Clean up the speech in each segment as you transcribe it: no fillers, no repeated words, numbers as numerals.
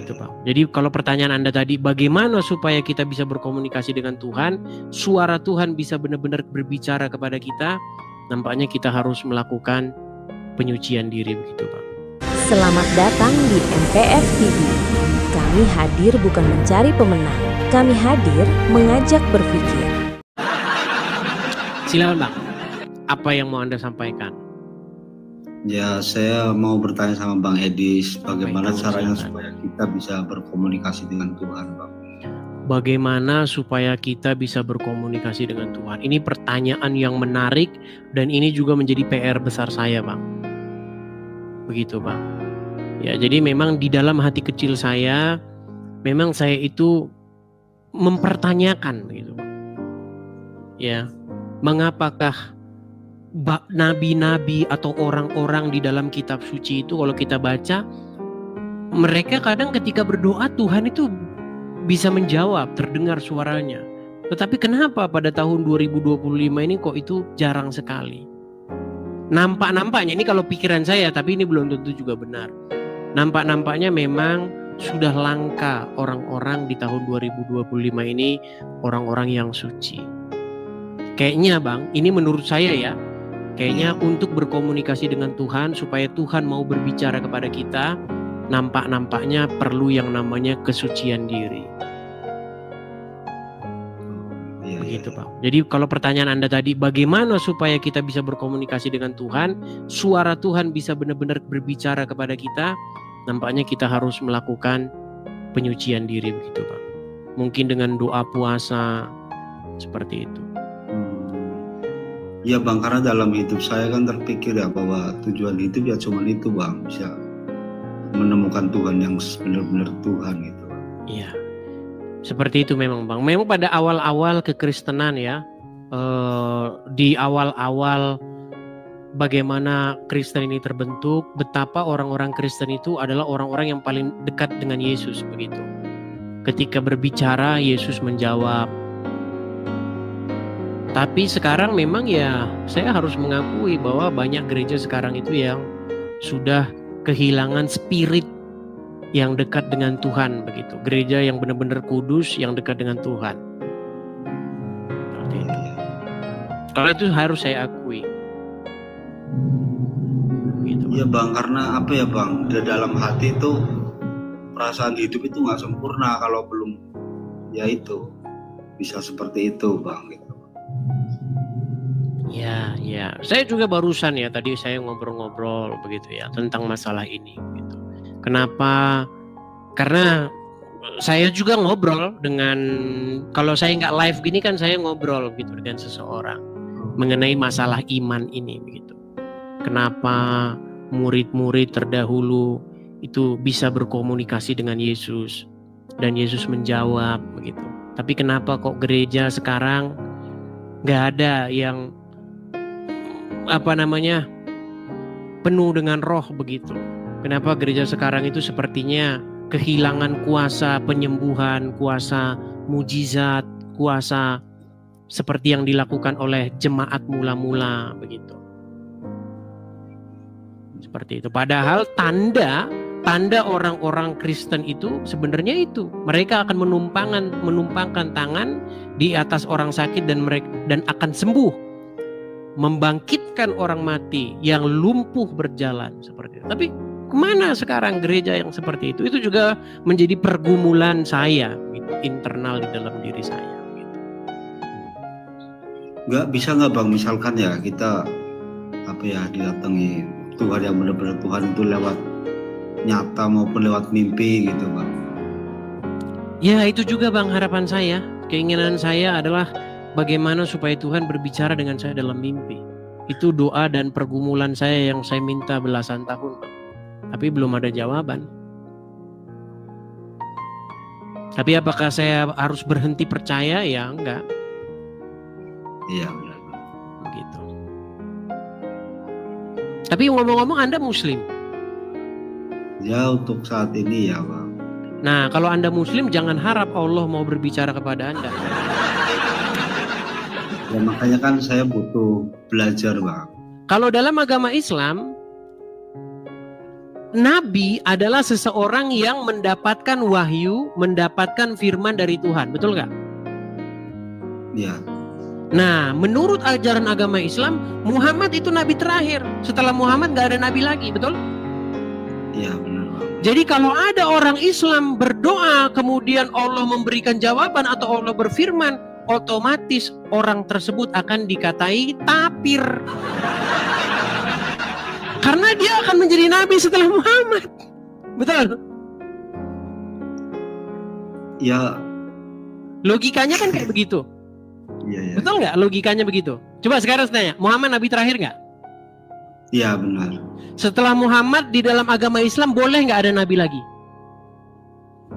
Itu Pak. Jadi kalau pertanyaan Anda tadi, bagaimana supaya kita bisa berkomunikasi dengan Tuhan, suara Tuhan bisa benar-benar berbicara kepada kita, nampaknya kita harus melakukan penyucian diri begitu Pak. Selamat datang di MPF TV. Kami hadir bukan mencari pemenang, kami hadir mengajak berpikir. Silakan Bang, apa yang mau Anda sampaikan? Ya, saya mau bertanya sama Bang Edis, bagaimana caranya supaya kita bisa berkomunikasi dengan Tuhan, Bang? Bagaimana supaya kita bisa berkomunikasi dengan Tuhan? Ini pertanyaan yang menarik dan ini juga menjadi PR besar saya, Bang. Begitu, Bang. Ya, jadi memang di dalam hati kecil saya, memang saya itu mempertanyakan, gitu, Bang. Ya, mengapakah nabi-nabi atau orang-orang di dalam kitab suci itu kalau kita baca, mereka kadang ketika berdoa Tuhan itu bisa menjawab, terdengar suaranya. Tetapi kenapa pada tahun 2025 ini kok itu jarang sekali? Nampaknya ini kalau pikiran saya, tapi ini belum tentu juga benar. Nampaknya memang sudah langka orang-orang di tahun 2025 ini, orang-orang yang suci. Kayaknya Bang, ini menurut saya ya, kayaknya untuk berkomunikasi dengan Tuhan supaya Tuhan mau berbicara kepada kita, nampaknya perlu yang namanya kesucian diri. Begitu Pak. Jadi kalau pertanyaan Anda tadi, bagaimana supaya kita bisa berkomunikasi dengan Tuhan, suara Tuhan bisa benar-benar berbicara kepada kita, nampaknya kita harus melakukan penyucian diri begitu Pak. Mungkin dengan doa puasa seperti itu. Ya Bang, karena dalam hidup saya kan terpikir ya bahwa tujuan hidup ya cuma itu Bang, bisa menemukan Tuhan yang benar-benar Tuhan gitu. Iya, seperti itu memang Bang. Memang pada awal-awal kekristenan ya, di awal-awal bagaimana Kristen ini terbentuk, betapa orang-orang Kristen itu adalah orang-orang yang paling dekat dengan Yesus begitu. Ketika berbicara, Yesus menjawab. Tapi sekarang memang ya saya harus mengakui bahwa banyak gereja sekarang itu yang sudah kehilangan spirit yang dekat dengan Tuhan begitu. Gereja yang benar-benar kudus, yang dekat dengan Tuhan. Seperti itu. Kalau itu harus saya akui. Begitu, ya Bang, karena apa ya Bang, di dalam hati itu perasaan hidup itu nggak sempurna kalau belum ya itu bisa seperti itu Bang gitu. Ya, saya juga barusan ya tadi saya ngobrol-ngobrol begitu ya tentang masalah ini gitu. Kenapa? Karena saya juga ngobrol dengan, kalau saya nggak live gini kan saya ngobrol gitu dengan seseorang mengenai masalah iman ini begitu. Kenapa murid-murid terdahulu itu bisa berkomunikasi dengan Yesus dan Yesus menjawab begitu. Tapi kenapa kok gereja sekarang nggak ada yang penuh dengan roh begitu? Kenapa gereja sekarang itu sepertinya kehilangan kuasa penyembuhan, kuasa mujizat, kuasa seperti yang dilakukan oleh jemaat mula-mula begitu. Seperti itu. Padahal tanda orang-orang Kristen itu sebenarnya itu mereka akan menumpangkan tangan di atas orang sakit dan akan sembuh. Membangkitkan orang mati yang lumpuh berjalan seperti itu. Tapi kemana sekarang gereja yang seperti itu? Itu juga menjadi pergumulan saya gitu, internal di dalam diri saya gitu. Nggak Bang, misalkan ya kita didatangi Tuhan yang benar-benar Tuhan itu lewat nyata maupun lewat mimpi gitu Bang. Ya itu juga Bang harapan saya. Keinginan saya adalah bagaimana supaya Tuhan berbicara dengan saya dalam mimpi. Itu doa dan pergumulan saya yang saya minta belasan tahun Bang. Tapi belum ada jawaban. Tapi apakah saya harus berhenti percaya? Ya enggak. Iya benar. Begitu. Tapi ngomong-ngomong Anda Muslim? Ya untuk saat ini ya Bang. Nah kalau Anda Muslim jangan harap Allah mau berbicara kepada Anda. Ya makanya kan saya butuh belajar Bang. Kalau dalam agama Islam Nabi adalah seseorang yang mendapatkan wahyu, mendapatkan firman dari Tuhan, betul nggak? Iya. Nah, menurut ajaran agama Islam, Muhammad itu nabi terakhir. Setelah Muhammad nggak ada nabi lagi, betul? Iya, benar Bang. Jadi kalau ada orang Islam berdoa, kemudian Allah memberikan jawaban atau Allah berfirman, otomatis orang tersebut akan dikatai tapir. Karena dia akan menjadi nabi setelah Muhammad. Betul? Ya. Logikanya kan kayak begitu. Iya. Betul nggak logikanya begitu? Coba sekarang saya tanya, Muhammad nabi terakhir nggak? Iya, benar. Setelah Muhammad di dalam agama Islam boleh nggak ada nabi lagi?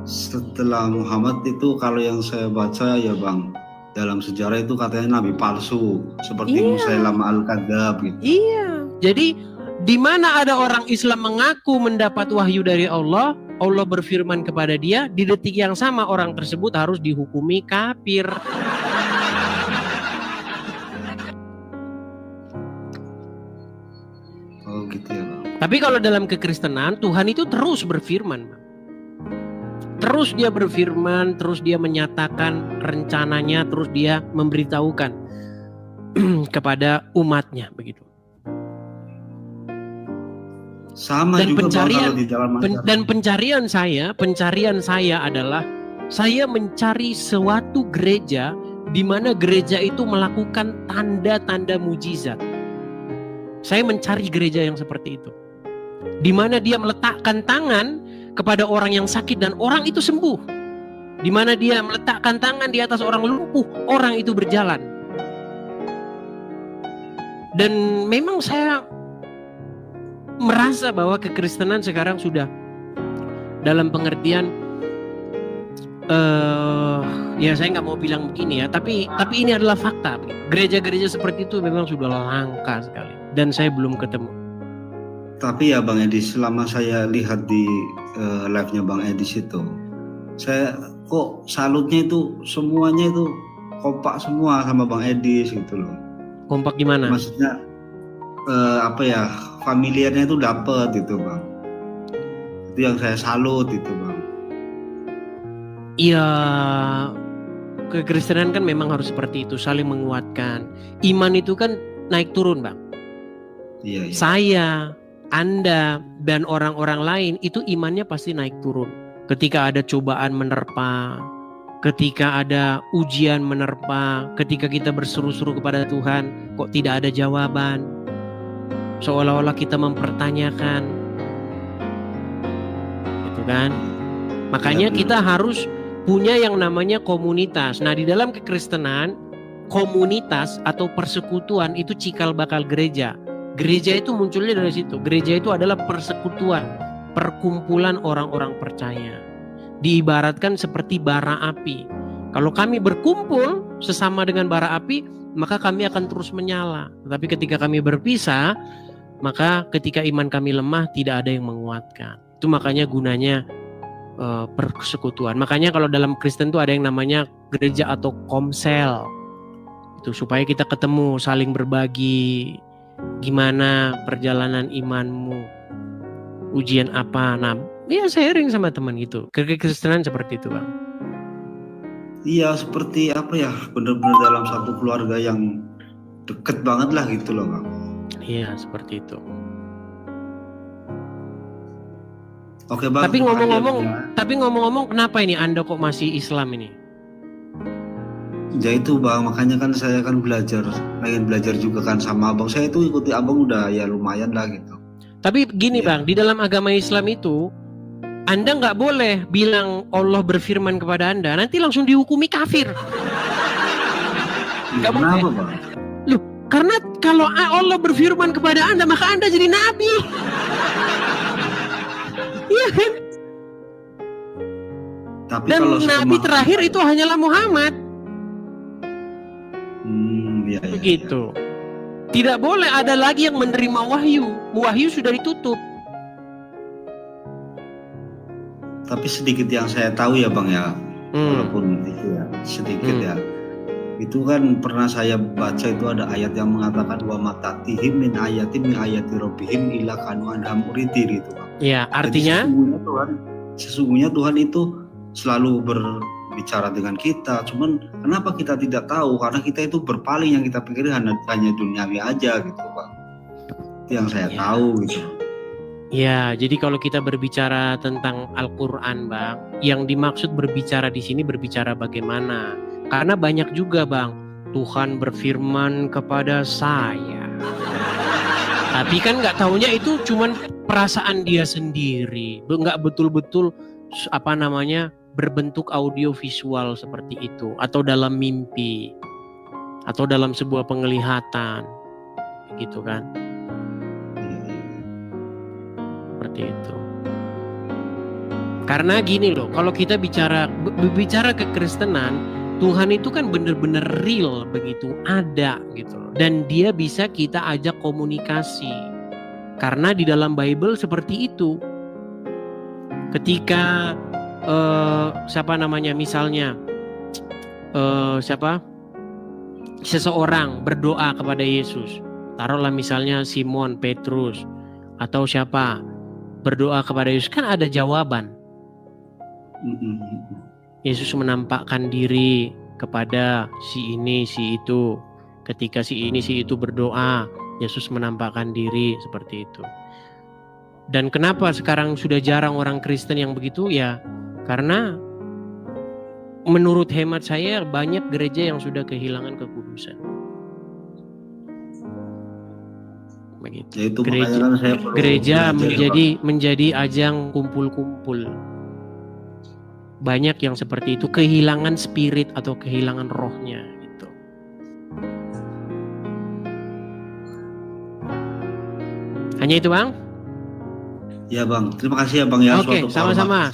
Setelah Muhammad itu kalau yang saya baca ya Bang, dalam sejarah itu katanya nabi palsu seperti Musailamah al-Kadzab gitu. Iya. Jadi di mana ada orang Islam mengaku mendapat wahyu dari Allah, Allah berfirman kepada dia, di detik yang sama orang tersebut harus dihukumi kafir. Oh gitu ya Bang. Tapi kalau dalam kekristenan, Tuhan itu terus berfirman, Bang. Terus dia berfirman, terus dia menyatakan rencananya, terus dia memberitahukan kepada umatnya, begitu. Sama Dan juga pencarian, Bang, di dalam dan pencarian saya adalah saya mencari suatu gereja di mana gereja itu melakukan tanda-tanda mujizat. Saya mencari gereja yang seperti itu, di mana dia meletakkan tangan kepada orang yang sakit dan orang itu sembuh, di mana dia meletakkan tangan di atas orang lumpuh, orang itu berjalan. Dan memang saya merasa bahwa kekristenan sekarang sudah dalam pengertian ya saya nggak mau bilang begini ya, tapi ini adalah fakta. Gereja-gereja seperti itu memang sudah langka sekali dan saya belum ketemu. Tapi ya Bang Edi, selama saya lihat di live-nya Bang Edi situ, saya kok salutnya itu semuanya itu kompak semua sama Bang Edi gitu loh. Kompak gimana? Maksudnya apa ya, familiarnya itu dapet gitu Bang. Itu yang saya salut itu Bang. Iya, kekristenan kan memang harus seperti itu, saling menguatkan. Iman itu kan naik turun Bang. Iya. Saya, Anda, dan orang-orang lain itu imannya pasti naik turun. Ketika ada cobaan menerpa, ketika ada ujian menerpa, ketika kita berseru-seru kepada Tuhan, kok tidak ada jawaban, seolah-olah kita mempertanyakan, gitu kan? Makanya kita harus punya yang namanya komunitas. Nah, di dalam kekristenan, komunitas atau persekutuan itu cikal bakal gereja. Gereja itu munculnya dari situ. Gereja itu adalah persekutuan, perkumpulan orang-orang percaya. Diibaratkan seperti bara api. Kalau kami berkumpul sesama dengan bara api, maka kami akan terus menyala. Tetapi ketika kami berpisah, maka ketika iman kami lemah, tidak ada yang menguatkan. Itu makanya gunanya persekutuan. Makanya kalau dalam Kristen itu ada yang namanya gereja atau komsel. Itu supaya kita ketemu, saling berbagi. Gimana perjalanan imanmu? Ujian apa? Nah, ya sharing sama teman gitu. Kekristenan seperti itu Bang. Iya, seperti apa ya, benar-benar dalam satu keluarga yang deket banget lah gitu loh Bang. Iya, seperti itu. Oke Bang. Tapi ngomong-ngomong kenapa ini Anda kok masih Islam ini? Ya itu Bang, makanya kan saya kan pengen belajar juga kan sama Abang. Saya itu ikuti Abang udah ya lumayan lah gitu. Tapi gini Bang, di dalam agama Islam itu Anda nggak boleh bilang Allah berfirman kepada Anda, nanti langsung dihukumi kafir. Nggak boleh. Kenapa Bang? Loh, karena kalau Allah berfirman kepada Anda, maka Anda jadi nabi. Iya kan? Tapi dan kalau nabi terakhir itu hanyalah Muhammad. Iya. Begitu. Tidak boleh ada lagi yang menerima wahyu. Wahyu sudah ditutup. Tapi sedikit yang saya tahu ya Bang ya, walaupun itu ya sedikit ya. Itu kan pernah saya baca itu ada ayat yang mengatakan wa matatihim min ayatim min ayati rabbihim ila kanu anham uridir itu Bang. Ya, Jadi artinya sesungguhnya Tuhan itu selalu berbicara dengan kita. Cuman kenapa kita tidak tahu? Karena kita itu berpaling, yang kita pikir hanya duniawi aja gitu, Pak. Itu yang saya tahu gitu. ya, jadi kalau kita berbicara tentang Al-Qur'an, Bang, yang dimaksud berbicara di sini berbicara bagaimana? Karena banyak juga, Bang, Tuhan berfirman kepada saya. Tapi kan nggak taunya itu cuman perasaan dia sendiri, nggak betul-betul berbentuk audio visual seperti itu, atau dalam mimpi, atau dalam sebuah penglihatan, gitu kan? Seperti itu. Karena gini loh, kalau kita bicara kekristenan, Tuhan itu kan benar-benar real begitu, ada gitu loh. Dan dia bisa kita ajak komunikasi. Karena di dalam Bible seperti itu. Ketika misalnya seseorang berdoa kepada Yesus, taruhlah misalnya Simon Petrus atau siapa berdoa kepada Yesus, kan ada jawaban. Yesus menampakkan diri kepada si ini si itu. Ketika si ini si itu berdoa, Yesus menampakkan diri seperti itu. Dan kenapa sekarang sudah jarang orang Kristen yang begitu? Ya karena menurut hemat saya banyak gereja yang sudah kehilangan kekudusan. Begitu. Gereja menjadi ajang kumpul-kumpul. Banyak yang seperti itu, kehilangan spirit atau kehilangan rohnya gitu. Hanya itu, Bang? Ya, Bang. Terima kasih ya, Bang ya. Oke, sama-sama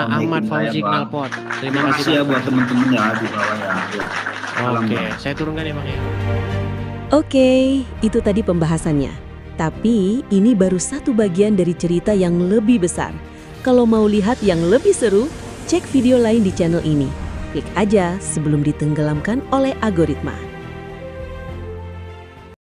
Ahmad Fauzi Knalpot. Terima kasih ya buat teman-teman ya di bawah ya. Oke, saya turunkan ya, Bang ya. Oke, itu tadi pembahasannya. Tapi ini baru satu bagian dari cerita yang lebih besar. Kalau mau lihat yang lebih seru, cek video lain di channel ini. Klik aja sebelum ditenggelamkan oleh algoritma.